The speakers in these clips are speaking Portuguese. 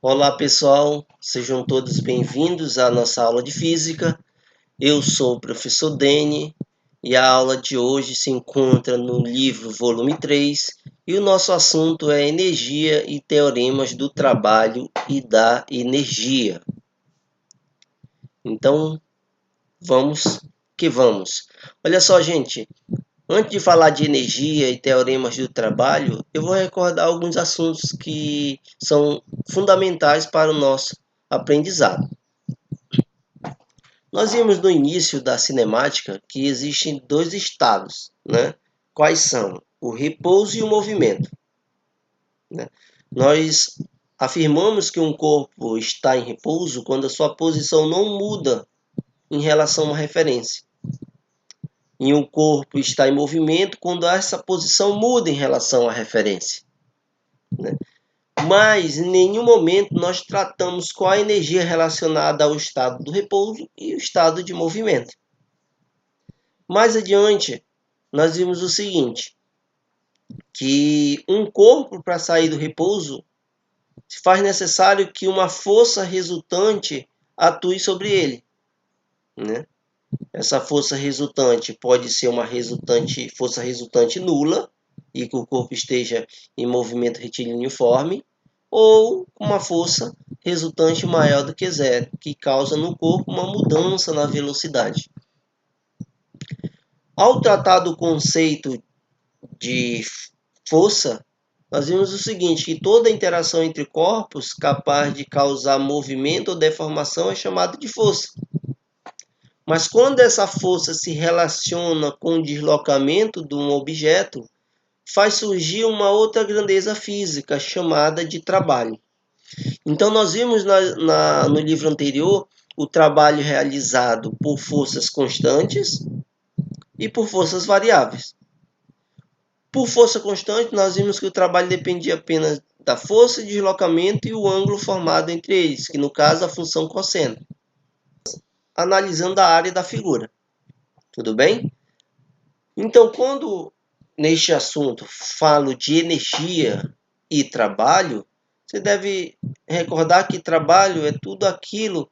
Olá pessoal, sejam todos bem-vindos à nossa aula de Física. Eu sou o professor Dene e a aula de hoje se encontra no livro volume 3 e o nosso assunto é energia e teoremas do trabalho e da energia. Então, vamos que vamos. Olha só, gente, antes de falar de energia e teoremas do trabalho, eu vou recordar alguns assuntos que são fundamentais para o nosso aprendizado. Nós vimos no início da cinemática que existem dois estados, né? Quais são? O repouso e o movimento, né? Nós afirmamos que um corpo está em repouso quando a sua posição não muda em relação a uma referência. E um corpo está em movimento quando essa posição muda em relação à referência, né? Mas em nenhum momento nós tratamos qual a energia relacionada ao estado do repouso e o estado de movimento. Mais adiante, nós vimos o seguinte, que um corpo, para sair do repouso, se faz necessário que uma força resultante atue sobre ele, né? Essa força resultante pode ser uma força resultante nula, e que o corpo esteja em movimento retilíneoforme, ou uma força resultante maior do que zero, que causa no corpo uma mudança na velocidade. Ao tratar do conceito de força, nós vimos o seguinte, que toda interação entre corpos capaz de causar movimento ou deformação é chamada de força. Mas quando essa força se relaciona com o deslocamento de um objeto, faz surgir uma outra grandeza física, chamada de trabalho. Então nós vimos no livro anterior o trabalho realizado por forças constantes e por forças variáveis. Por força constante, nós vimos que o trabalho dependia apenas da força de deslocamento e o ângulo formado entre eles, que no caso a função cosseno. Analisando a área da figura. Tudo bem? Então, quando neste assunto falo de energia e trabalho, você deve recordar que trabalho é tudo aquilo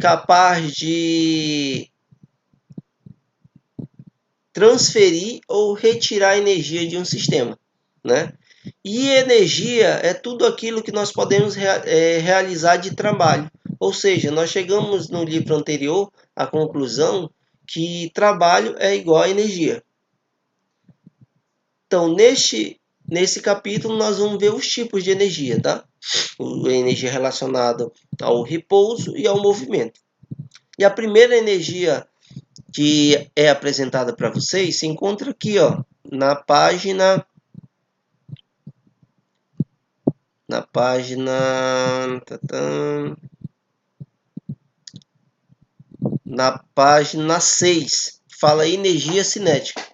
capaz de transferir ou retirar energia de um sistema, né? E energia é tudo aquilo que nós podemos realizar de trabalho. Ou seja, nós chegamos no livro anterior à conclusão que trabalho é igual a energia. Então, nesse capítulo, nós vamos ver os tipos de energia, tá? A energia relacionada ao repouso e ao movimento. E a primeira energia que é apresentada para vocês se encontra aqui, ó, na página 6, fala energia cinética.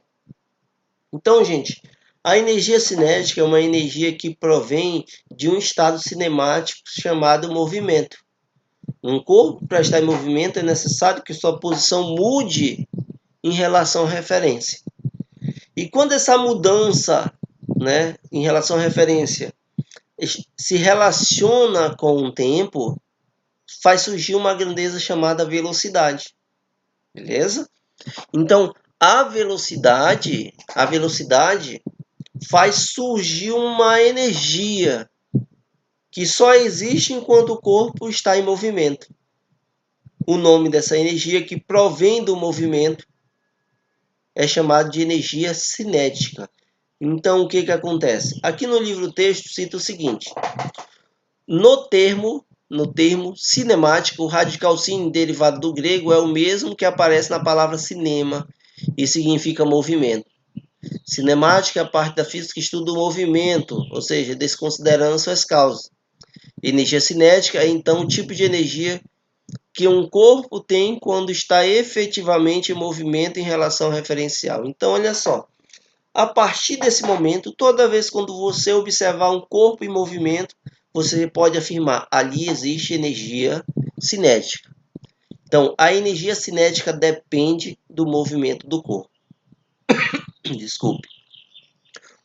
Então, gente, a energia cinética é uma energia que provém de um estado cinemático chamado movimento. Um corpo, para estar em movimento, é necessário que sua posição mude em relação à referência. E quando essa mudança, né, em relação à referência, se relaciona com o tempo, faz surgir uma grandeza chamada velocidade. Beleza? Então, a velocidade faz surgir uma energia que só existe enquanto o corpo está em movimento. O nome dessa energia que provém do movimento é chamado de energia cinética. Então, o que acontece? Aqui no livro texto cita o seguinte: no termo cinemático, o radical sin derivado do grego é o mesmo que aparece na palavra cinema e significa movimento. Cinemática é a parte da física que estuda o movimento, ou seja, desconsiderando suas causas. Energia cinética é então o tipo de energia que um corpo tem quando está efetivamente em movimento em relação ao referencial. Então, olha só, a partir desse momento, toda vez quando você observar um corpo em movimento, você pode afirmar, ali existe energia cinética. Então, a energia cinética depende do movimento do corpo. Desculpe.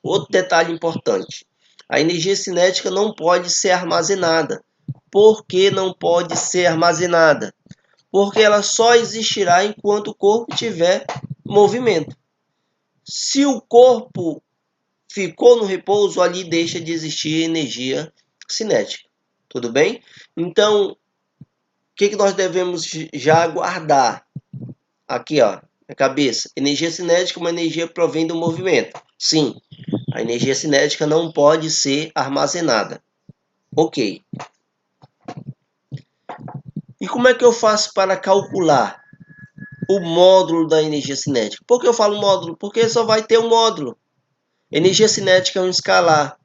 Outro detalhe importante. A energia cinética não pode ser armazenada. Por que não pode ser armazenada? Porque ela só existirá enquanto o corpo tiver movimento. Se o corpo ficou no repouso, ali deixa de existir energia cinética. Tudo bem? Então, o que nós devemos já guardar? Aqui, ó, na cabeça. Energia cinética é uma energia que provém do movimento. Sim, a energia cinética não pode ser armazenada. Ok. E como é que eu faço para calcular o módulo da energia cinética? Por que eu falo módulo? Porque só vai ter um módulo. Energia cinética é um escalar.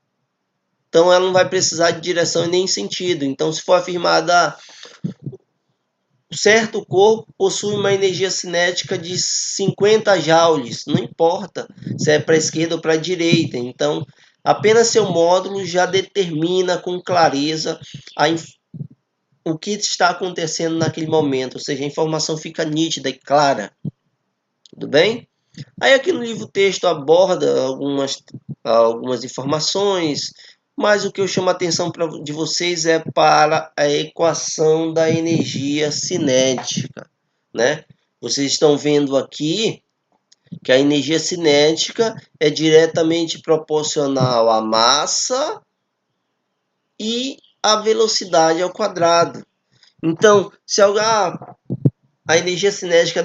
Então ela não vai precisar de direção e nem sentido. Então, se for afirmada certo corpo possui uma energia cinética de 50 joules, não importa se é para a esquerda ou para a direita. Então, apenas seu módulo já determina com clareza o que está acontecendo naquele momento, ou seja, a informação fica nítida e clara. Tudo bem? Aí aqui no livro texto aborda algumas informações, mas o que eu chamo a atenção de vocês é para a equação da energia cinética, né? Vocês estão vendo aqui que a energia cinética é diretamente proporcional à massa e à velocidade ao quadrado. Então, se a energia cinética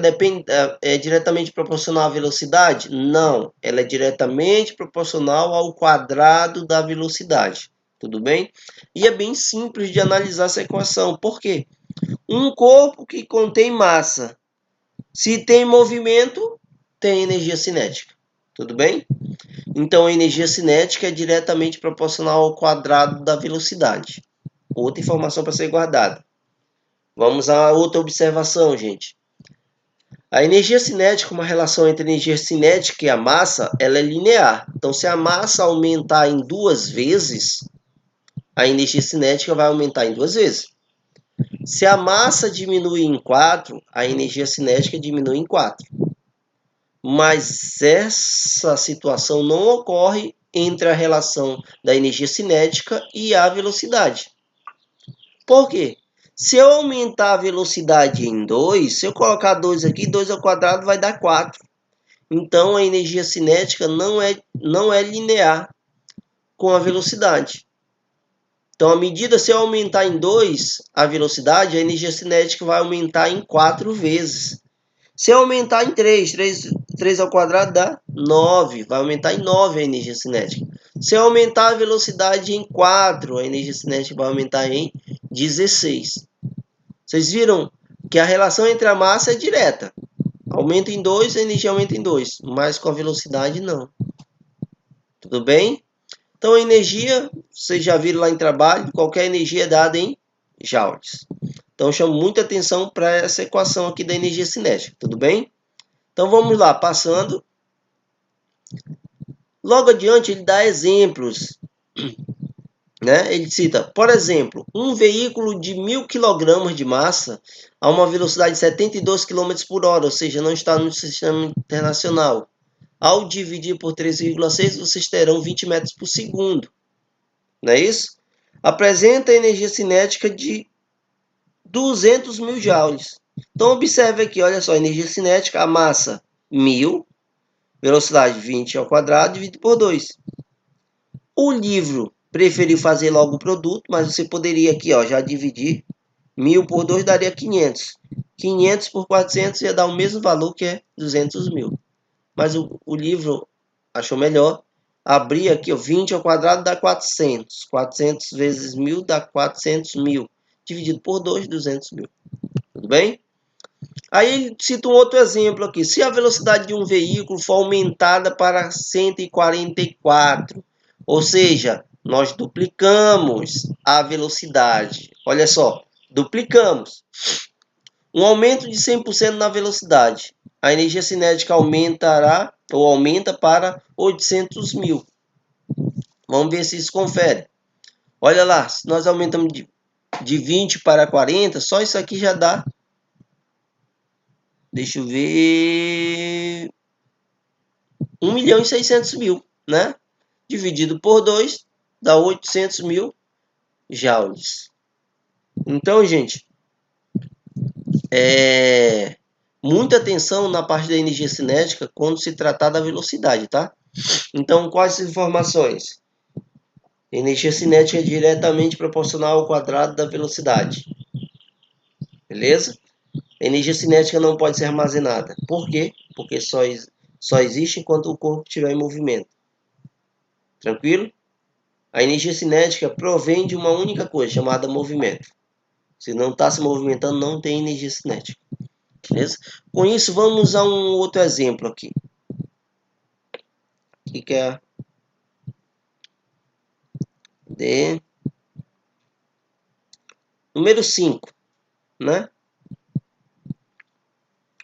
é diretamente proporcional à velocidade? Não, ela é diretamente proporcional ao quadrado da velocidade. Tudo bem? E é bem simples de analisar essa equação. Por quê? Um corpo que contém massa, se tem movimento, tem energia cinética. Tudo bem? Então, a energia cinética é diretamente proporcional ao quadrado da velocidade. Outra informação para ser guardada. Vamos a outra observação, gente. A energia cinética, uma relação entre a energia cinética e a massa, ela é linear. Então, se a massa aumentar em 2 vezes, a energia cinética vai aumentar em 2 vezes. Se a massa diminui em 4, a energia cinética diminui em 4. Mas essa situação não ocorre entre a relação da energia cinética e a velocidade. Por quê? Se eu aumentar a velocidade em 2, se eu colocar 2 aqui, 2 ao quadrado vai dar 4. Então, a energia cinética não é linear com a velocidade. Então, à medida se eu aumentar em 2 a velocidade, a energia cinética vai aumentar em 4 vezes. Se eu aumentar em 3 ao quadrado dá 9, vai aumentar em 9 a energia cinética. Se eu aumentar a velocidade em 4, a energia cinética vai aumentar em 16. Vocês viram que a relação entre a massa é direta. Aumenta em 2, a energia aumenta em 2, mas com a velocidade não. Tudo bem? Então a energia, vocês já viram lá em trabalho, qualquer energia é dada em joules. Então eu chamo muita atenção para essa equação aqui da energia cinética, tudo bem? Então vamos lá, passando. Logo adiante ele dá exemplos, né? Ele cita, por exemplo, um veículo de 1.000 kg de massa a uma velocidade de 72 km por hora, ou seja, não está no sistema internacional. Ao dividir por 3,6, vocês terão 20 metros por segundo. Não é isso? Apresenta energia cinética de 200 mil joules. Então, observe aqui, olha só, energia cinética, a massa 1.000, velocidade 20 ao quadrado, dividido por 2. O livro preferiu fazer logo o produto, mas você poderia aqui, ó, já dividir 1.000 por 2 daria 500. 500 por 400 ia dar o mesmo valor que é 200 mil. Mas o livro achou melhor abrir aqui, ó, 20 ao quadrado dá 400. 400 vezes 1.000 dá 400 mil. Dividido por 2, 200 mil. Tudo bem? Aí ele cita um outro exemplo aqui. Se a velocidade de um veículo for aumentada para 144, ou seja, nós duplicamos a velocidade. Olha só, duplicamos. Um aumento de 100% na velocidade. A energia cinética aumentará ou aumenta para 800 mil. Vamos ver se isso confere. Olha lá, se nós aumentamos de 20 para 40, só isso aqui já dá. Deixa eu ver. 1.600.000, né? Dividido por 2, dá 800 mil joules. Então, gente, muita atenção na parte da energia cinética quando se tratar da velocidade, tá? Então, quais as informações? Energia cinética é diretamente proporcional ao quadrado da velocidade. Beleza? Energia cinética não pode ser armazenada. Por quê? Porque só existe enquanto o corpo estiver em movimento. Tranquilo? A energia cinética provém de uma única coisa, chamada movimento. Se não está se movimentando, não tem energia cinética. Beleza? Com isso, vamos a um outro exemplo aqui. Aqui que é número 5, né?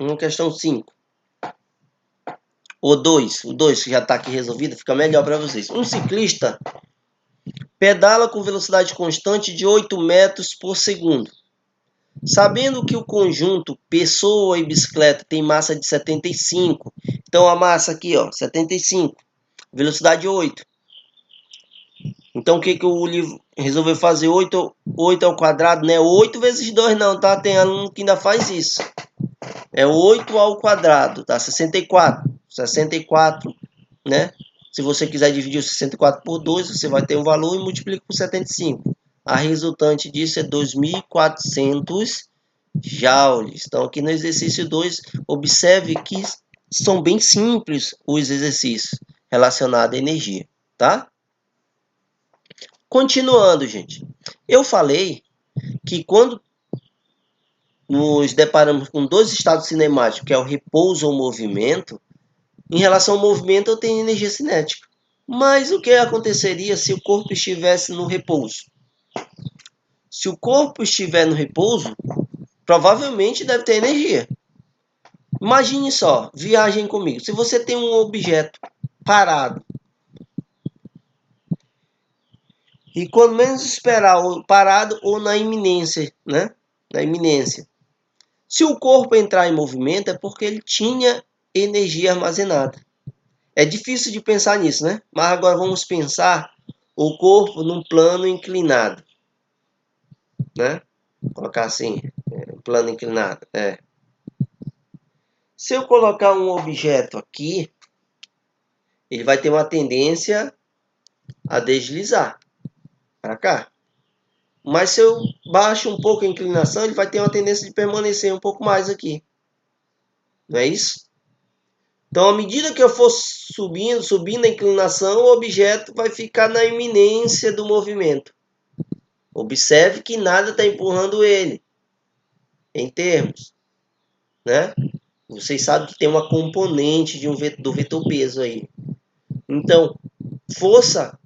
Uma questão 5. O 2 que já está aqui resolvido, fica melhor para vocês. Um ciclista pedala com velocidade constante de 8 metros por segundo. Sabendo que o conjunto pessoa e bicicleta tem massa de 75, então a massa aqui, ó, 75, velocidade 8. Então o que o livro resolveu fazer? 8 ao quadrado, né? 8 vezes 2 não, tá? Tem aluno que ainda faz isso. É 8 ao quadrado, tá? 64. 64, né? Se você quiser dividir o 64 por 2, você vai ter um valor e multiplica por 75. A resultante disso é 2.400 joules. Então aqui no exercício 2, observe que são bem simples os exercícios relacionados à energia, tá? Continuando, gente. Eu falei que quando nos deparamos com dois estados cinemáticos, que é o repouso ou movimento, em relação ao movimento eu tenho energia cinética. Mas o que aconteceria se o corpo estivesse no repouso? Se o corpo estiver no repouso, provavelmente deve ter energia. Imagine só, viagem comigo. Se você tem um objeto parado, e quando menos esperar, ou parado ou na iminência, né? Na iminência. Se o corpo entrar em movimento, é porque ele tinha energia armazenada. É difícil de pensar nisso, né? Mas agora vamos pensar o corpo num plano inclinado, né? Vou colocar assim, plano inclinado. Se eu colocar um objeto aqui, ele vai ter uma tendência a deslizar para cá. Mas se eu baixo um pouco a inclinação, ele vai ter uma tendência de permanecer um pouco mais aqui. Não é isso? Então, à medida que eu for subindo a inclinação, o objeto vai ficar na iminência do movimento. Observe que nada está empurrando ele, em termos, né? Vocês sabem que tem uma componente do vetor peso aí. Então, força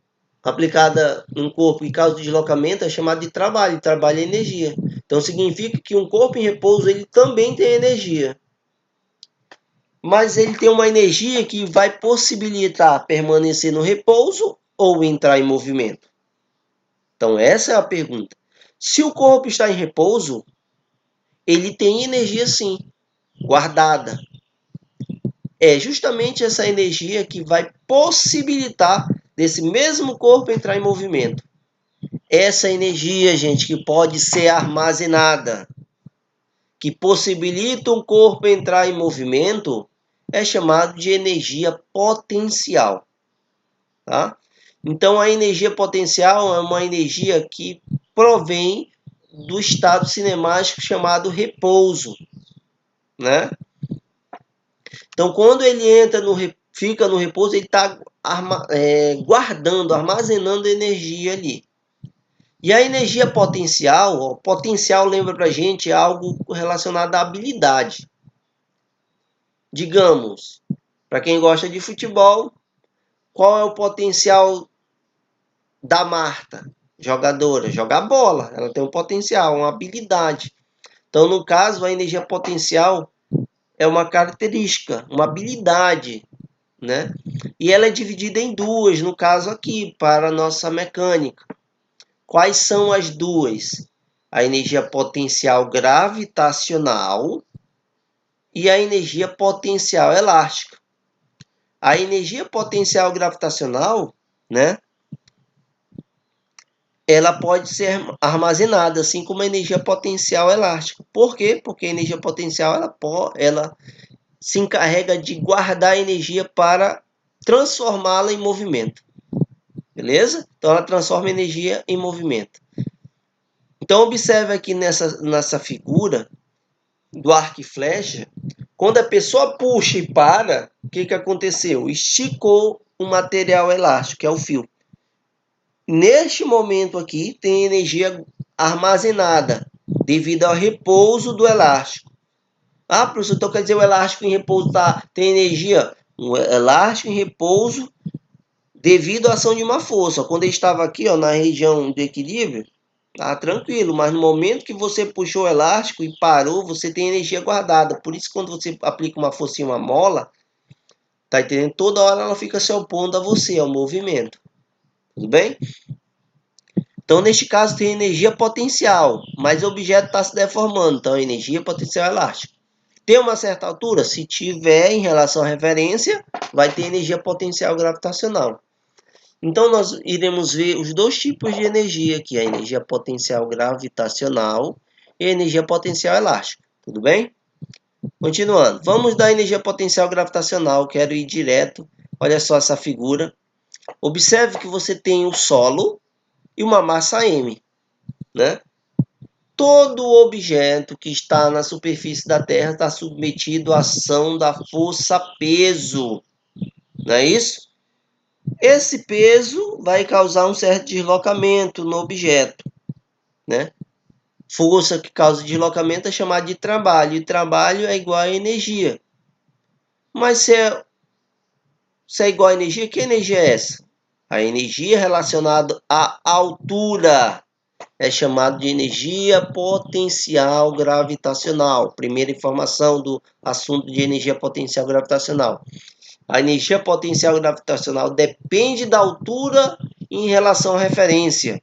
aplicada num corpo que causa deslocamento é chamada de trabalho. Trabalho é energia. Então, significa que um corpo em repouso ele também tem energia. Mas ele tem uma energia que vai possibilitar permanecer no repouso ou entrar em movimento. Então, essa é a pergunta. Se o corpo está em repouso, ele tem energia sim, guardada. É justamente essa energia que vai possibilitar desse mesmo corpo entrar em movimento. Essa energia, gente, que pode ser armazenada, que possibilita um corpo entrar em movimento, é chamado de energia potencial. Tá? Então, a energia potencial é uma energia que provém do estado cinemático chamado repouso, né? Então, quando ele fica no repouso, ele está guardando, armazenando energia ali. E a energia potencial, potencial lembra para a gente algo relacionado à habilidade. Digamos, para quem gosta de futebol, qual é o potencial da Marta, jogadora? Jogar bola, ela tem um potencial, uma habilidade. Então, no caso, a energia potencial é uma característica, uma habilidade, né? E ela é dividida em duas, no caso aqui, para a nossa mecânica. Quais são as duas? A energia potencial gravitacional e a energia potencial elástica. A energia potencial gravitacional, né? ela pode ser armazenada, assim como a energia potencial elástica. Por quê? Porque a energia potencial ela se encarrega de guardar a energia para transformá-la em movimento. Beleza? Então ela transforma a energia em movimento. Então observe aqui nessa figura do arco e flecha, quando a pessoa puxa e para, o que aconteceu? Esticou o material elástico, que é o fio. Neste momento aqui, tem energia armazenada devido ao repouso do elástico. Ah, professor, então quer dizer o elástico em repouso tem energia? Um elástico em repouso devido à ação de uma força. Quando ele estava aqui, ó, na região de equilíbrio, tá tranquilo, mas no momento que você puxou o elástico e parou, você tem energia guardada. Por isso, quando você aplica uma força em uma mola, tá entendendo? Toda hora ela fica se opondo a você, ao movimento. Tudo bem? Então, neste caso, tem energia potencial, mas o objeto está se deformando. Então, energia potencial elástica. Tem uma certa altura? Se tiver, em relação à referência, vai ter energia potencial gravitacional. Então, nós iremos ver os dois tipos de energia aqui, a energia potencial gravitacional e a energia potencial elástica. Tudo bem? Continuando. Vamos da energia potencial gravitacional. Quero ir direto. Olha só essa figura. Observe que você tem o solo e uma massa M, né? Todo objeto que está na superfície da Terra está submetido à ação da força-peso, não é isso? Esse peso vai causar um certo deslocamento no objeto, né? Força que causa deslocamento é chamada de trabalho, e trabalho é igual a energia. Mas se é igual a energia, que energia é essa? A energia relacionada à altura é chamada de energia potencial gravitacional. Primeira informação do assunto de energia potencial gravitacional. A energia potencial gravitacional depende da altura em relação à referência.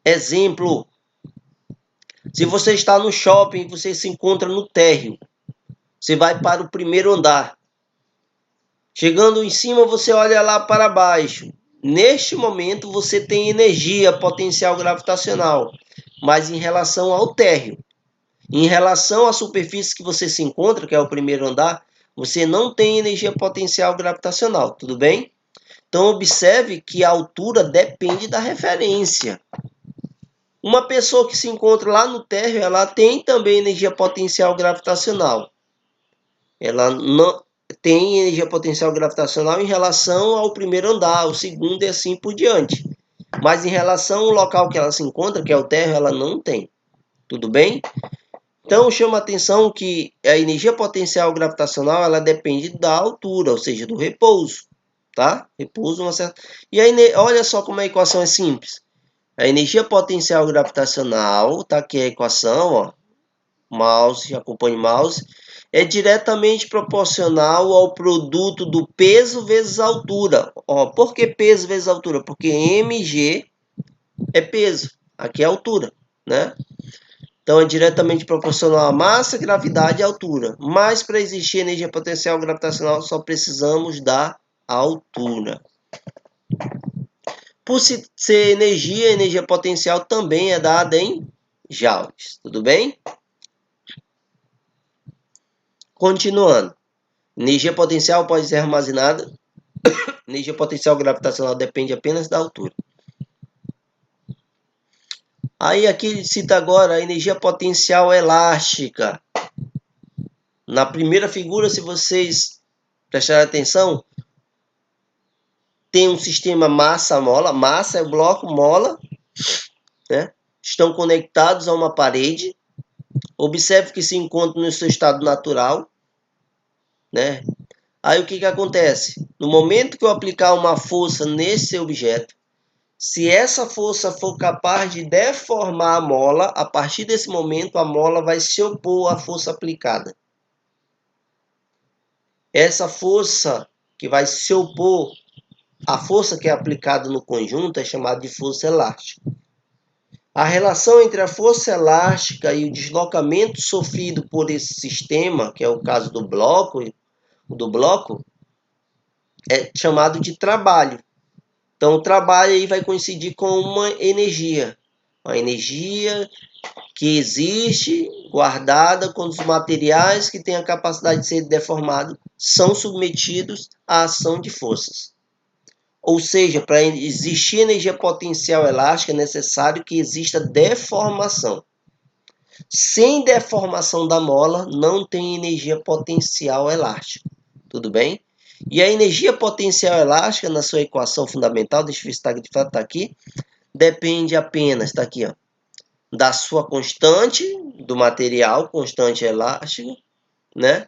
Exemplo: se você está no shopping, você se encontra no térreo. Você vai para o primeiro andar. Chegando em cima, você olha lá para baixo. Neste momento, você tem energia potencial gravitacional, mas em relação ao térreo. Em relação à superfície que você se encontra, que é o primeiro andar, você não tem energia potencial gravitacional, tudo bem? Então, observe que a altura depende da referência. Uma pessoa que se encontra lá no térreo, ela tem também energia potencial gravitacional. Ela não tem energia potencial gravitacional em relação ao primeiro andar, ao segundo e assim por diante. Mas em relação ao local que ela se encontra, que é o térreo, ela não tem. Tudo bem? Então, chama a atenção que a energia potencial gravitacional, ela depende da altura, ou seja, do repouso, tá? Repouso, uma certa... E aí, olha só como a equação é simples. A energia potencial gravitacional, tá aqui a equação, ó, mouse, acompanhe o mouse, é diretamente proporcional ao produto do peso vezes a altura. Ó, por que peso vezes altura? Porque mg é peso, aqui é altura, né? Então é diretamente proporcional à massa, gravidade e altura. Mas para existir energia potencial gravitacional só precisamos da altura. Por ser energia, energia potencial também é dada em joules. Tudo bem? Continuando. Energia potencial pode ser armazenada. Energia potencial gravitacional depende apenas da altura. Aí aqui ele cita agora a energia potencial elástica. Na primeira figura, se vocês prestarem atenção, tem um sistema massa-mola. Massa é o bloco, mola, né? Estão conectados a uma parede. Observe que se encontram no seu estado natural, né? Aí o que acontece? No momento que eu aplicar uma força nesse objeto, se essa força for capaz de deformar a mola, a partir desse momento a mola vai se opor à força aplicada. Essa força que vai se opor à força que é aplicada no conjunto é chamada de força elástica. A relação entre a força elástica e o deslocamento sofrido por esse sistema, que é o caso do bloco, é chamado de trabalho. Então o trabalho aí vai coincidir com uma energia que existe guardada quando os materiais que têm a capacidade de ser deformados são submetidos à ação de forças. Ou seja, para existir energia potencial elástica é necessário que exista deformação. Sem deformação da mola, não tem energia potencial elástica. Tudo bem? E a energia potencial elástica, na sua equação fundamental, deixa eu ver se está grifado, está aqui, depende apenas, está aqui, ó, da sua constante do material, constante elástica, né?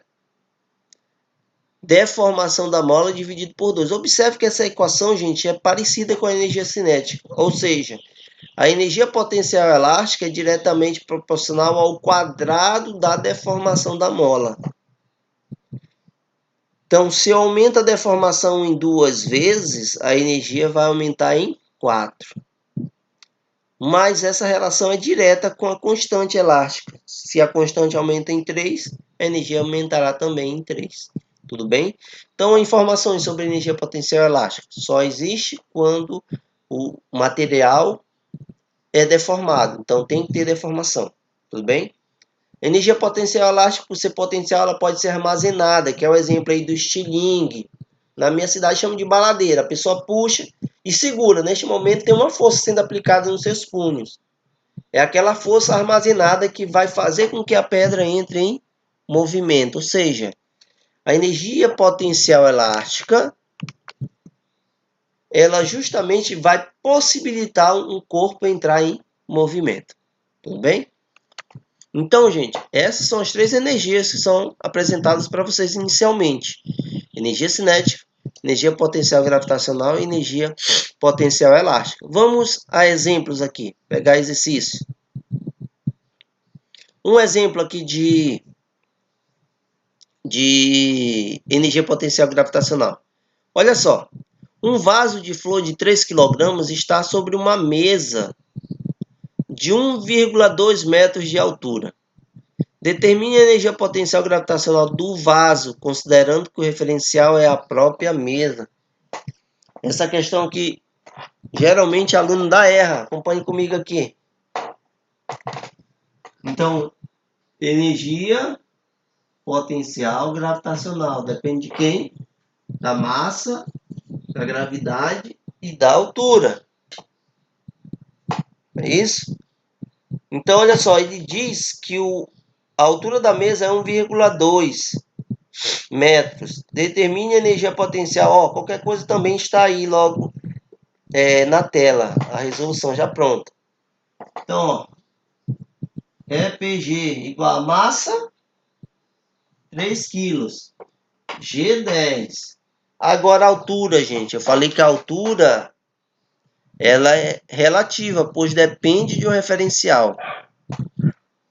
Deformação da mola dividido por 2. Observe que essa equação, gente, é parecida com a energia cinética, ou seja, a energia potencial elástica é diretamente proporcional ao quadrado da deformação da mola. Então, se eu aumento a deformação em 2 vezes, a energia vai aumentar em 4. Mas essa relação é direta com a constante elástica. Se a constante aumenta em 3, a energia aumentará também em 3. Tudo bem? Então, informações sobre energia potencial elástica só existe quando o material é deformado. Então, tem que ter deformação. Tudo bem? Energia potencial elástica, por ser potencial, ela pode ser armazenada, que é o exemplo aí do estilingue. Na minha cidade chama de baladeira. A pessoa puxa e segura. Neste momento tem uma força sendo aplicada nos seus punhos. É aquela força armazenada que vai fazer com que a pedra entre em movimento. Ou seja, a energia potencial elástica, ela justamente vai possibilitar um corpo entrar em movimento. Tudo bem? Então, gente, essas são as 3 energias que são apresentadas para vocês inicialmente. Energia cinética, energia potencial gravitacional e energia potencial elástica. Vamos a exemplos aqui, pegar exercício. Um exemplo aqui de energia potencial gravitacional. Olha só, um vaso de flor de 3 kg está sobre uma mesa de 1,2 metros de altura. Determine a energia potencial gravitacional do vaso, considerando que o referencial é a própria mesa. Essa questão aqui, geralmente aluno dá erra. Acompanhe comigo aqui. Então, energia potencial gravitacional depende de quem? Da massa, da gravidade e da altura. É isso? Então, olha só, ele diz que a altura da mesa é 1,2 metros. Determine a energia potencial. Ó, qualquer coisa também está aí logo na tela. A resolução já pronta. Então, ó, EPG igual a massa, 3 quilos. G10. Agora a altura, gente. Eu falei que a altura ela é relativa, pois depende de um referencial.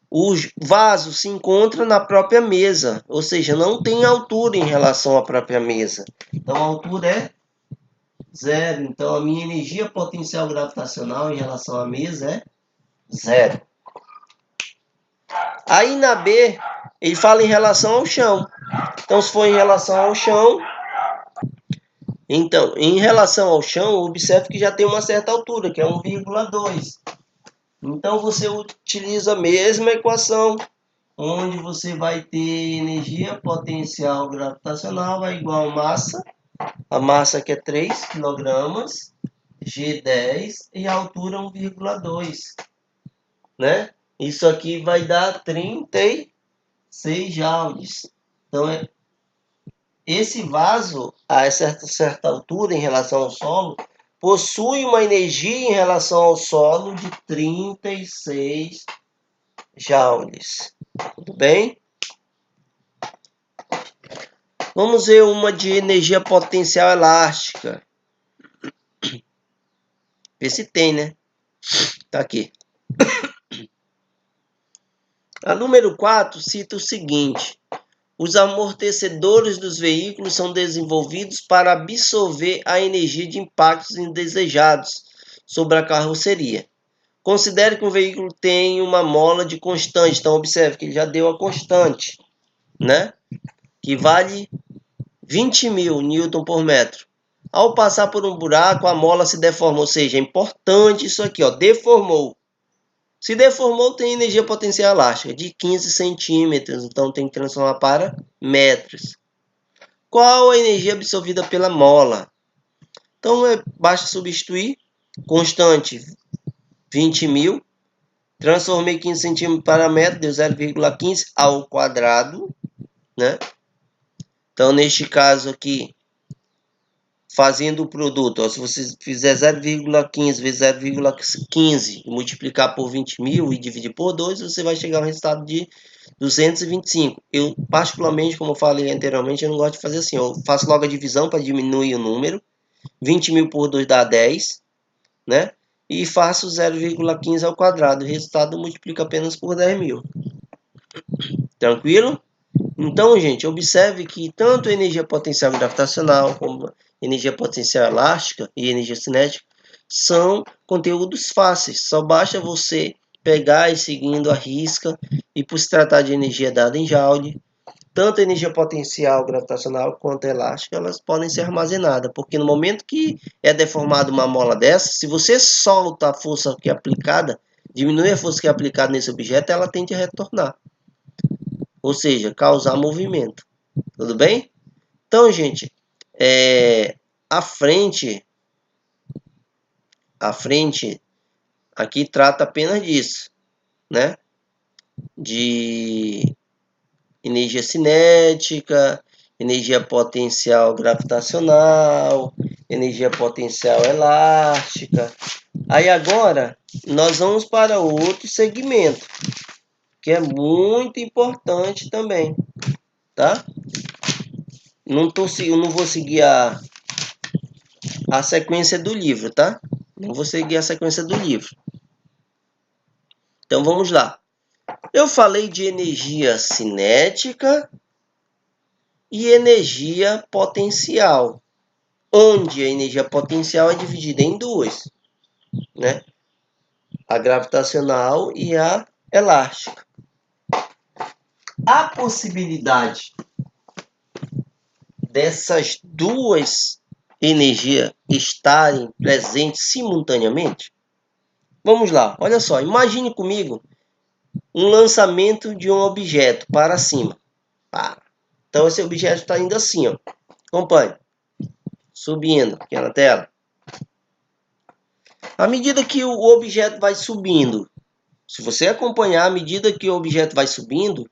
O vaso se encontra na própria mesa, ou seja, não tem altura em relação à própria mesa. Então a altura é 0. Então a minha energia potencial gravitacional em relação à mesa é 0. Aí na B, ele fala em relação ao chão. Então se for em relação ao chão, então em relação ao chão, observe que já tem uma certa altura, que é 1,2. Então você utiliza a mesma equação, onde você vai ter energia potencial gravitacional vai igual a massa. A massa que é 3 kg, G10 e a altura 1,2, né? Isso aqui vai dar 36 joules. Então, esse vaso, a certa altura em relação ao solo, possui uma energia em relação ao solo de 36 joules. Tudo bem? Vamos ver uma de energia potencial elástica. Ver se tem, né? Tá aqui. A número 4 cita o seguinte: os amortecedores dos veículos são desenvolvidos para absorver a energia de impactos indesejados sobre a carroceria. Considere que um veículo tem uma mola de constante. Então, observe que ele já deu a constante, né? Que vale 20.000 Newton por metro. Ao passar por um buraco, a mola se deforma, ou seja, é importante isso aqui, ó, deformou. Se deformou, tem energia potencial elástica de 15 centímetros, então tem que transformar para metros. Qual a energia absorvida pela mola? Então, basta substituir, constante 20.000, transformei 15 centímetros para metro, deu 0,15 ao quadrado, né? Então, neste caso aqui, fazendo o produto, ó, se você fizer 0,15 vezes 0,15 e multiplicar por 20.000 e dividir por 2, você vai chegar ao resultado de 225. Eu, particularmente, como eu falei anteriormente, eu não gosto de fazer assim. Eu faço logo a divisão para diminuir o número. 20.000 por 2 dá 10, né? E faço 0,15 ao quadrado. O resultado multiplica apenas por 10.000. Tranquilo? Então, gente, observe que tanto a energia potencial gravitacional como a energia potencial elástica e energia cinética são conteúdos fáceis. Só basta você pegar e seguindo a risca, e por se tratar de energia dada em Joule, tanto a energia potencial gravitacional quanto a elástica, elas podem ser armazenadas, porque no momento que é deformada uma mola dessa, se você solta a força que é aplicada, diminui a força que é aplicada nesse objeto, ela tende a retornar. Ou seja, causar movimento. Tudo bem? Então, gente, a frente aqui trata apenas disso, né? De energia cinética, energia potencial gravitacional, energia potencial elástica. Aí agora nós vamos para outro segmento, que é muito importante também, tá? Não vou seguir a sequência do livro, tá? Não vou seguir a sequência do livro. Então vamos lá. Eu falei de energia cinética e energia potencial, onde a energia potencial é dividida em duas, né? A gravitacional e a elástica. A possibilidade dessas duas energias estarem presentes simultaneamente? Vamos lá, olha só, imagine comigo um lançamento de um objeto para cima. Então esse objeto está indo assim, ó. Acompanhe. Subindo aqui na tela. À medida que o objeto vai subindo, se você acompanhar, à medida que o objeto vai subindo,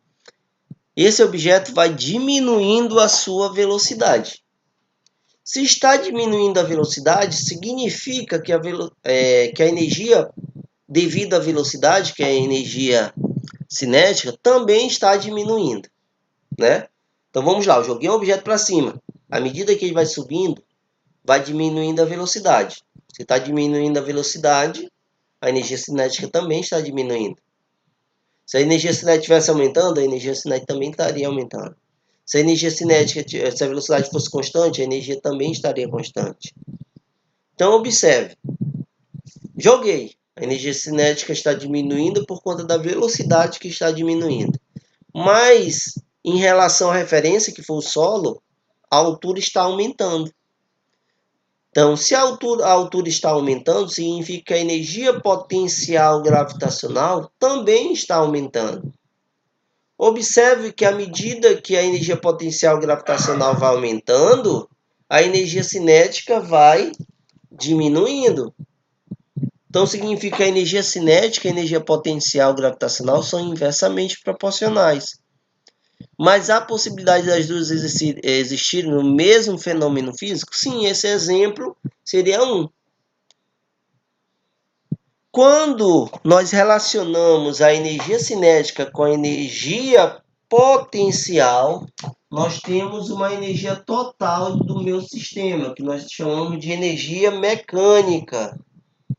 esse objeto vai diminuindo a sua velocidade. Se está diminuindo a velocidade, significa que a energia devido à velocidade, que é a energia cinética, também está diminuindo, né? Então vamos lá, eu joguei um objeto para cima. À medida que ele vai subindo, vai diminuindo a velocidade. Se está diminuindo a velocidade, a energia cinética também está diminuindo. Se a energia cinética estivesse aumentando, a energia cinética também estaria aumentando. Se a energia cinética, se a velocidade fosse constante, a energia também estaria constante. Então observe. Joguei. A energia cinética está diminuindo por conta da velocidade que está diminuindo. Mas, em relação à referência, que foi o solo, a altura está aumentando. Então, se a altura está aumentando, significa que a energia potencial gravitacional também está aumentando. Observe que à medida que a energia potencial gravitacional vai aumentando, a energia cinética vai diminuindo. Então, significa que a energia cinética e a energia potencial gravitacional são inversamente proporcionais. Mas há possibilidade das duas existirem no mesmo fenômeno físico? Sim, esse exemplo seria um. Quando nós relacionamos a energia cinética com a energia potencial, nós temos uma energia total do meu sistema, que nós chamamos de energia mecânica.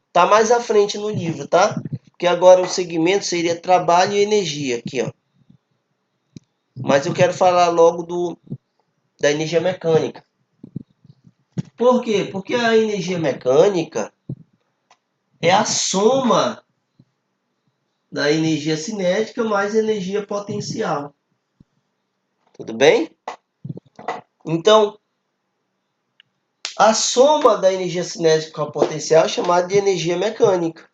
Está mais à frente no livro, tá? Porque agora o segmento seria trabalho e energia, aqui, ó. Mas eu quero falar logo da energia mecânica. Por quê? Porque a energia mecânica é a soma da energia cinética mais energia potencial. Tudo bem? Então, A soma da energia cinética com a potencial é chamada de energia mecânica.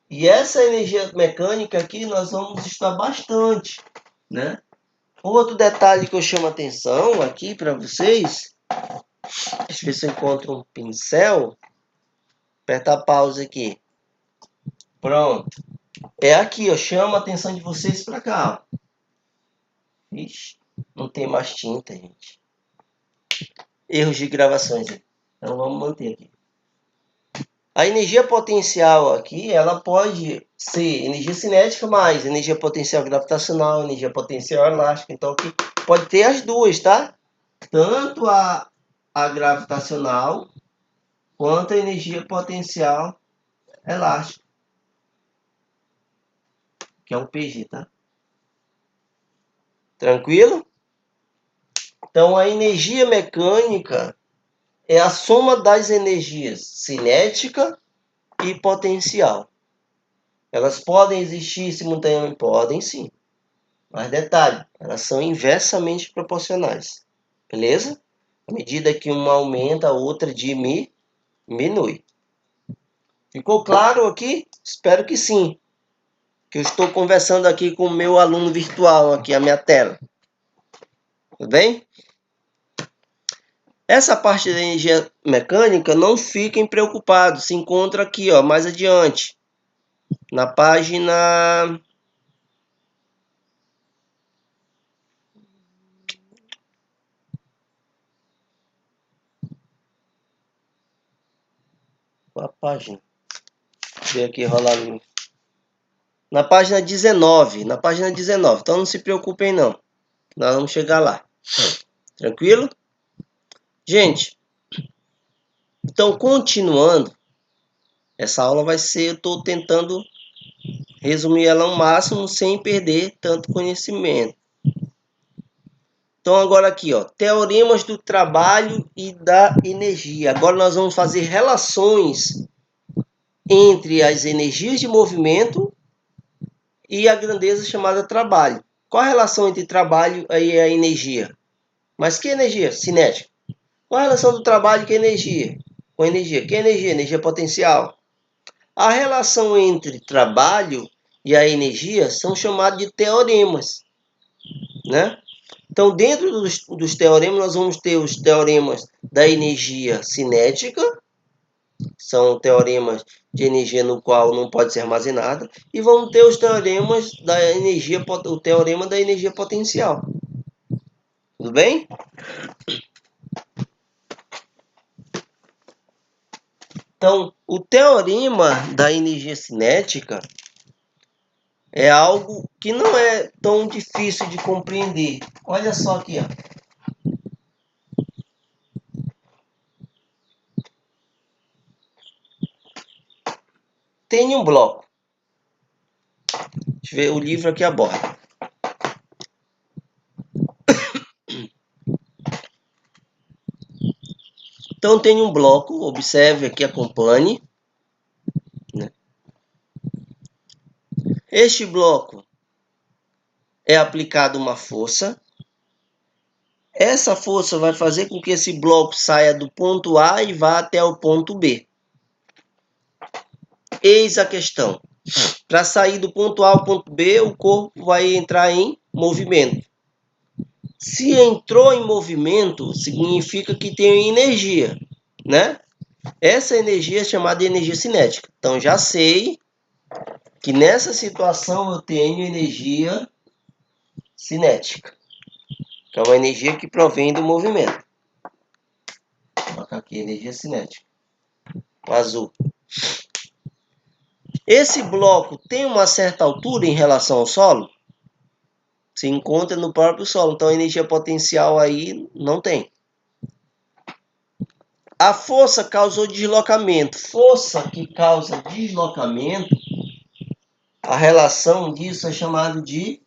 E essa energia mecânica aqui nós vamos estudar bastante, né? Outro detalhe que eu chamo a atenção aqui para vocês, deixa eu ver se eu encontro um pincel, aperta a pausa aqui. Pronto. É aqui, ó, chamo a atenção de vocês para cá, ó. Ixi, não tem mais tinta, gente. Erros de gravações. Então vamos manter aqui. A energia potencial aqui, ela pode ser energia cinética mais energia potencial gravitacional, energia potencial elástica. Então aqui pode ter as duas, tá? Tanto a gravitacional quanto a energia potencial elástica, que é o PG, tá? Tranquilo? Então a energia mecânica é a soma das energias cinética e potencial. Elas podem existir simultaneamente? Podem sim. Mas detalhe, elas são inversamente proporcionais. Beleza? À medida que uma aumenta, a outra diminui. Ficou claro aqui? Espero que sim. Que eu estou conversando aqui com o meu aluno virtual, aqui a minha tela. Tudo bem? Essa parte da energia mecânica, não fiquem preocupados. Se encontra aqui, ó, mais adiante. Na página... Qual a página? Deixa eu ver aqui rolar. Na página 19. Na página 19. Então não se preocupem não. Nós vamos chegar lá. Tranquilo? Gente, então continuando. Essa aula vai ser, eu estou tentando resumir ela ao máximo sem perder tanto conhecimento. Então agora aqui, ó, teoremas do trabalho e da energia. Agora nós vamos fazer relações entre as energias de movimento e a grandeza chamada trabalho. Qual a relação entre trabalho e a energia? Mas que energia? Cinética. Qual a relação do trabalho com a energia? Com energia. Que energia? Energia potencial. A relação entre trabalho e a energia são chamados de teoremas, né? Então, dentro dos teoremas, nós vamos ter os teoremas da energia cinética, são teoremas de energia no qual não pode ser armazenada, e vamos ter os teoremas da energia, o teorema da energia potencial. Tudo bem? Então, o teorema da energia cinética é algo que não é tão difícil de compreender. Olha só aqui, ó. Tem um bloco. Deixa eu ver, o livro aqui aborda. Então tem um bloco, observe aqui, acompanhe. Né? Este bloco é aplicada uma força. Essa força vai fazer com que esse bloco saia do ponto A e vá até o ponto B. Eis a questão. Para sair do ponto A ao ponto B, o corpo vai entrar em movimento. Se entrou em movimento, significa que tem energia, né? Essa energia é chamada de energia cinética. Então, já sei que nessa situação eu tenho energia cinética, que é uma energia que provém do movimento. Vou colocar aqui, energia cinética. O azul. Esse bloco tem uma certa altura em relação ao solo? Se encontra no próprio solo. Então, a energia potencial aí não tem. A força causou deslocamento. Força que causa deslocamento, a relação disso é chamada de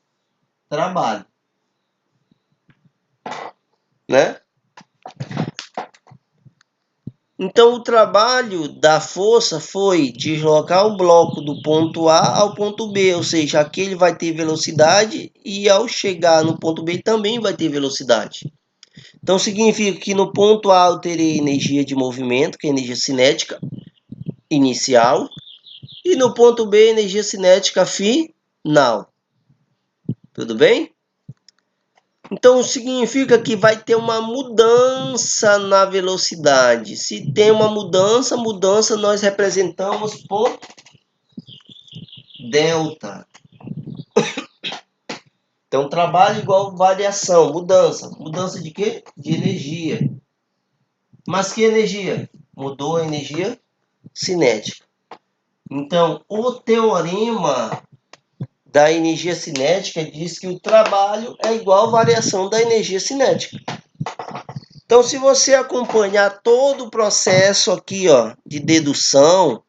trabalho. Né? Então, o trabalho da força foi deslocar o bloco do ponto A ao ponto B, ou seja, aqui ele vai ter velocidade e ao chegar no ponto B também vai ter velocidade. Então significa que no ponto A eu terei energia de movimento, que é energia cinética inicial, e no ponto B energia cinética final. Tudo bem? Então significa que vai ter uma mudança na velocidade. Se tem uma mudança nós representamos por delta. Então trabalho igual variação, mudança. Mudança de quê? De energia. Mas que energia? Mudou a energia cinética. Então, o teorema da energia cinética diz que o trabalho é igual à variação da energia cinética. Então, se você acompanhar todo o processo aqui, ó, de dedução,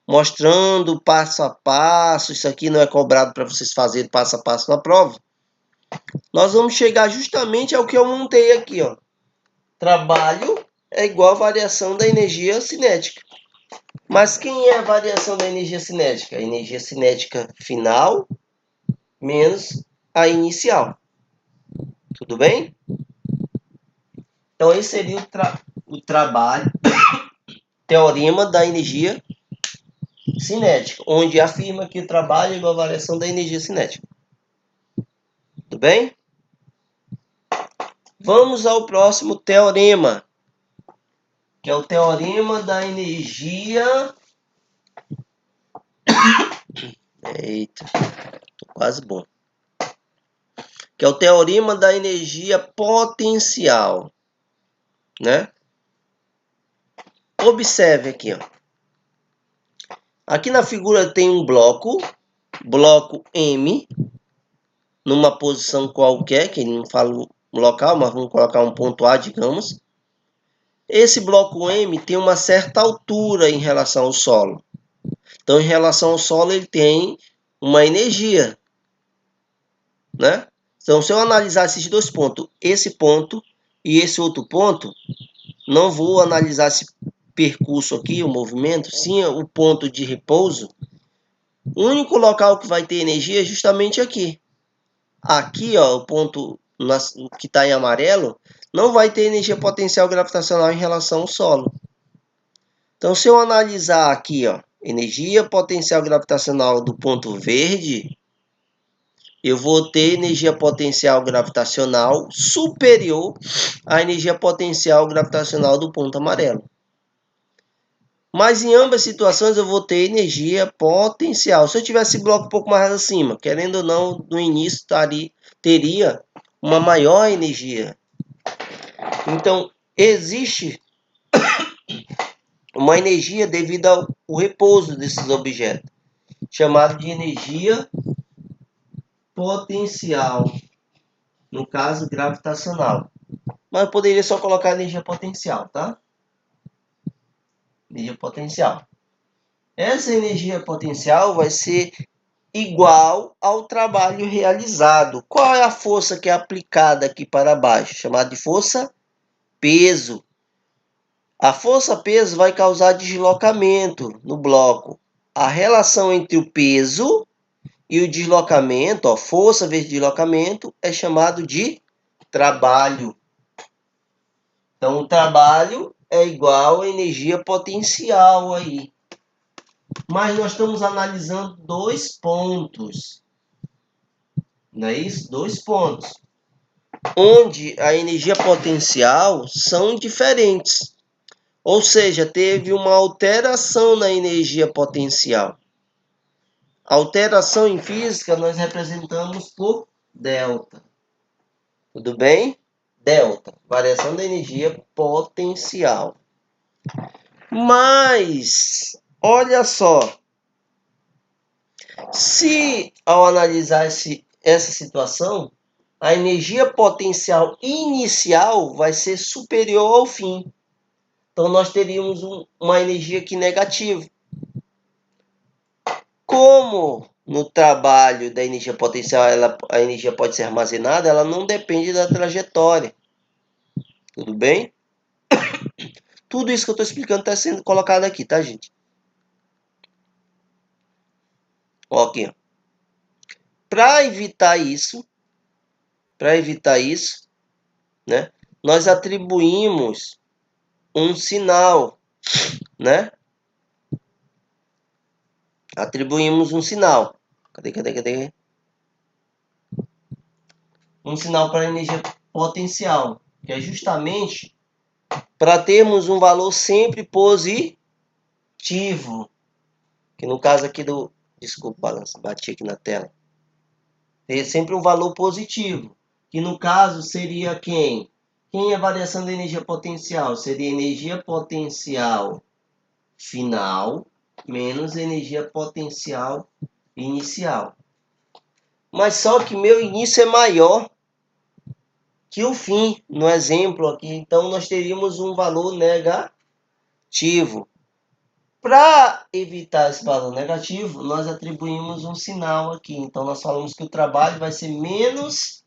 mostrando passo a passo, isso aqui não é cobrado para vocês fazerem passo a passo na prova, nós vamos chegar justamente ao que eu montei aqui, ó. Trabalho é igual à variação da energia cinética. Mas quem é a variação da energia cinética? A energia cinética final menos a inicial. Tudo bem? Então, esse seria o trabalho, teorema da energia cinética, onde afirma que o trabalho é igual à variação da energia cinética. Tudo bem? Vamos ao próximo teorema, que é o teorema da energia... Eita, tô quase bom. Que é o teorema da energia potencial, né? Observe aqui, ó. Aqui na figura tem um bloco M, numa posição qualquer, que ele não fala o local, mas vamos colocar um ponto A, digamos. Esse bloco M tem uma certa altura em relação ao solo. Então, em relação ao solo, ele tem uma energia, né? Então, se eu analisar esses dois pontos, esse ponto e esse outro ponto, não vou analisar esse percurso aqui, o movimento, sim o ponto de repouso. O único local que vai ter energia é justamente aqui. Aqui, ó, o ponto que está em amarelo, não vai ter energia potencial gravitacional em relação ao solo. Então, se eu analisar aqui, ó, energia potencial gravitacional do ponto verde, eu vou ter energia potencial gravitacional superior à energia potencial gravitacional do ponto amarelo. Mas em ambas as situações eu vou ter energia potencial. Se eu tivesse bloco um pouco mais acima, querendo ou não, no início teria uma maior energia. Então, existe uma energia devido ao repouso desses objetos, chamado de energia potencial, no caso gravitacional. Mas eu poderia só colocar energia potencial, tá? Energia potencial. Essa energia potencial vai ser igual ao trabalho realizado. Qual é a força que é aplicada aqui para baixo? Chamada de força peso. A força peso vai causar deslocamento no bloco. A relação entre o peso e o deslocamento, ó, força vezes deslocamento, é chamado de trabalho. Então, o trabalho é igual à energia potencial aí. Mas nós estamos analisando dois pontos. Não é isso? Dois pontos. Onde a energia potencial são diferentes. Ou seja, teve uma alteração na energia potencial. Alteração em física nós representamos por delta. Tudo bem? Delta, variação da energia potencial. Mas, olha só, se ao analisar essa situação, a energia potencial inicial vai ser superior ao fim. Então, nós teríamos uma energia aqui negativa. Como no trabalho da energia potencial a energia pode ser armazenada, ela não depende da trajetória. Tudo bem? Tudo isso que eu estou explicando está sendo colocado aqui, tá, gente? Ó, aqui, ó. Para evitar isso, né? nós atribuímos um sinal, né? Atribuímos um sinal. Cadê? Um sinal para a energia potencial, que é justamente para termos um valor sempre positivo. Que no caso aqui do... Desculpa, balança, bati aqui na tela. Ter sempre um valor positivo. Que no caso seria quem? Quem é a variação da energia potencial? Seria energia potencial final menos energia potencial inicial. Mas só que meu início é maior que o fim, no exemplo aqui. Então, nós teríamos um valor negativo. Para evitar esse valor negativo, nós atribuímos um sinal aqui. Então, nós falamos que o trabalho vai ser menos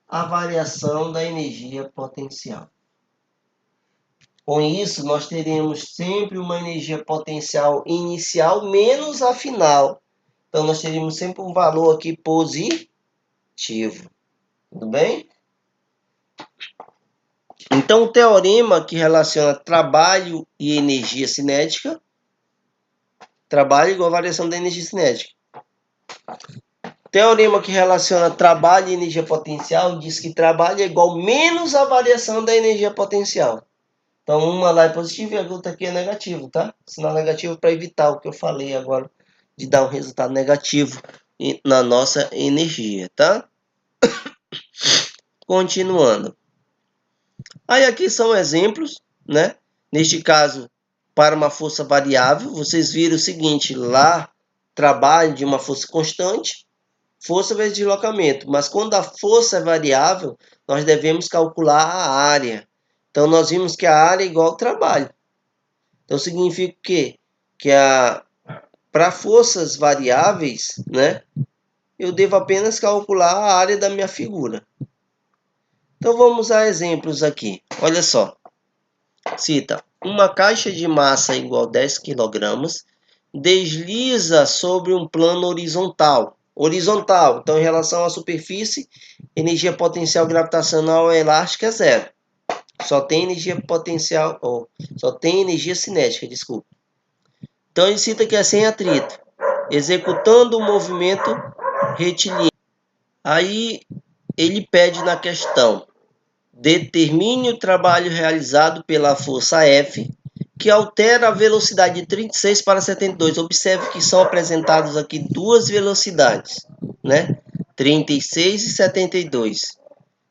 a variação da energia potencial. Com isso, nós teremos sempre uma energia potencial inicial menos a final. Então, nós teríamos sempre um valor aqui positivo. Tudo bem? Então, o teorema que relaciona trabalho e energia cinética. Trabalho igual a variação da energia cinética. Teorema que relaciona trabalho e energia potencial diz que trabalho é igual menos a variação da energia potencial. Então, uma lá é positiva e a outra aqui é negativo, tá? Sinal negativo para evitar o que eu falei agora de dar um resultado negativo na nossa energia, tá? Continuando. Aí aqui são exemplos, né? Neste caso, para uma força variável, vocês viram o seguinte, lá trabalho de uma força constante, força vezes deslocamento. Mas quando a força é variável, nós devemos calcular a área. Então, nós vimos que a área é igual ao trabalho. Então, significa o quê? Que para forças variáveis, né, eu devo apenas calcular a área da minha figura. Então, vamos a exemplos aqui. Olha só. Cita, uma caixa de massa igual a 10 kg desliza sobre um plano horizontal. Horizontal, então em relação à superfície, energia potencial gravitacional elástica é zero. Só tem energia potencial, só tem energia cinética, desculpa. Então ele cita que é sem atrito, executando o movimento retilíneo. Aí ele pede na questão: determine o trabalho realizado pela força F, que altera a velocidade de 36 para 72. Observe que são apresentadas aqui duas velocidades, né? 36 e 72.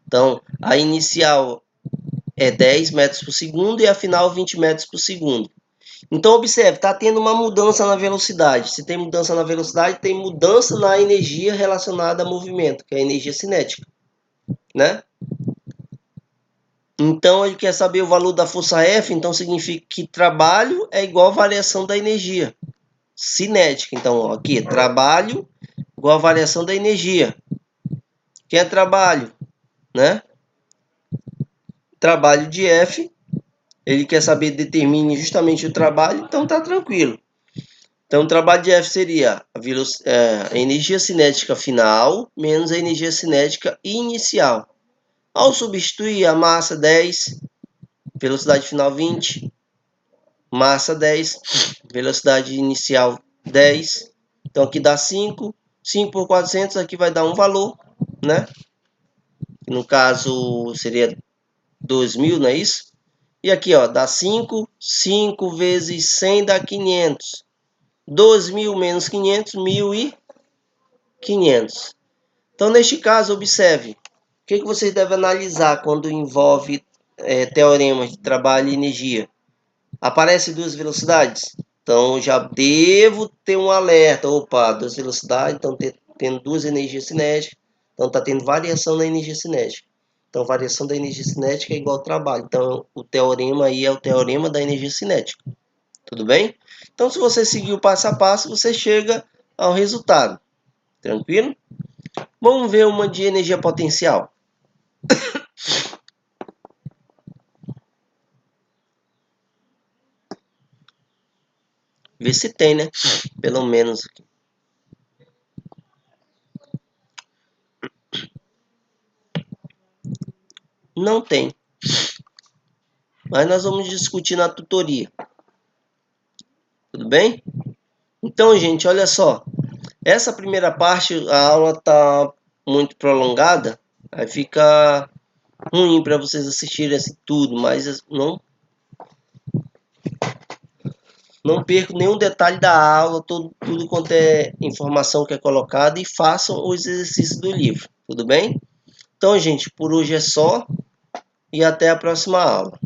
Então, a inicial é 10 metros por segundo e a final 20 metros por segundo. Então, observe, está tendo uma mudança na velocidade. Se tem mudança na velocidade, tem mudança na energia relacionada a movimento, que é a energia cinética, né? Então, ele quer saber o valor da força F, então significa que trabalho é igual a variação da energia cinética. Então, aqui, trabalho igual a variação da energia. Que é trabalho, né? Trabalho de F, ele quer saber, determine justamente o trabalho, então tá tranquilo. Então, o trabalho de F seria a energia cinética final menos a energia cinética inicial. Ao substituir a massa 10, velocidade final 20, massa 10, velocidade inicial 10. Então aqui dá 5, 5 por 400, aqui vai dar um valor, né? No caso seria 2.000, não é isso? E aqui, ó, dá 5, 5 vezes 100 dá 500. 2.000 menos 500, 1.500. Então, neste caso, observe, o que vocês devem analisar quando envolve teoremas de trabalho e energia? Aparece duas velocidades? Então, já devo ter um alerta. Opa, duas velocidades, então tendo duas energias cinéticas. Então, está tendo variação na energia cinética. Então, variação da energia cinética é igual ao trabalho. Então, o teorema aí é o teorema da energia cinética. Tudo bem? Então, se você seguir o passo a passo, você chega ao resultado. Tranquilo? Vamos ver uma de energia potencial. Ver se tem, né? Pelo menos aqui. Não tem. mas nós vamos discutir na tutoria. Tudo bem? Então, gente, olha só. Essa primeira parte, a aula está muito prolongada, aí fica ruim para vocês assistirem assim tudo, mas não percam nenhum detalhe da aula, tudo quanto é informação que é colocada, e façam os exercícios do livro, tudo bem? Então, gente, por hoje é só e até a próxima aula.